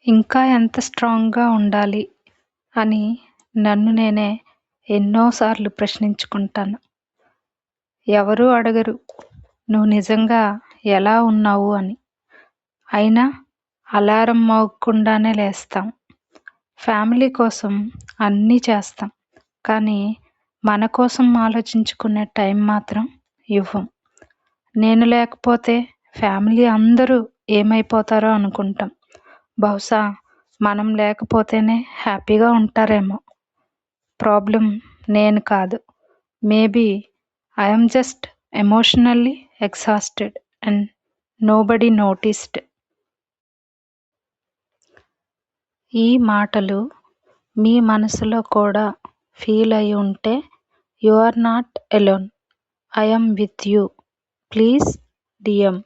ఇంకా ఎంత స్ట్రాంగ్‌గా ఉండాలి అని నన్ను నేనే ఎన్నోసార్లు ప్రశ్నించుకుంటాను. ఎవరూ అడగరు నువ్వు నిజంగా ఎలా ఉన్నావు అని. అయినా అలారం మోగకుండానే లేస్తాం. ఫ్యామిలీ కోసం అన్నీ చేస్తాం. కానీ మన కోసం ఆలోచించుకునే టైం మాత్రం ఇవ్వం. నేను లేకపోతే ఫ్యామిలీ అందరూ ఏమైపోతారో అనుకుంటాం. బహుశా మనం లేకపోతేనే హ్యాపీగా ఉంటారేమో. ప్రాబ్లమ్ నేను కాదు. Maybe I am just emotionally exhausted and nobody noticed. ఈ మాటలు మీ మనసులో కూడా ఫీల్ అయి ఉంటే you are not alone. I am with you. Please DM.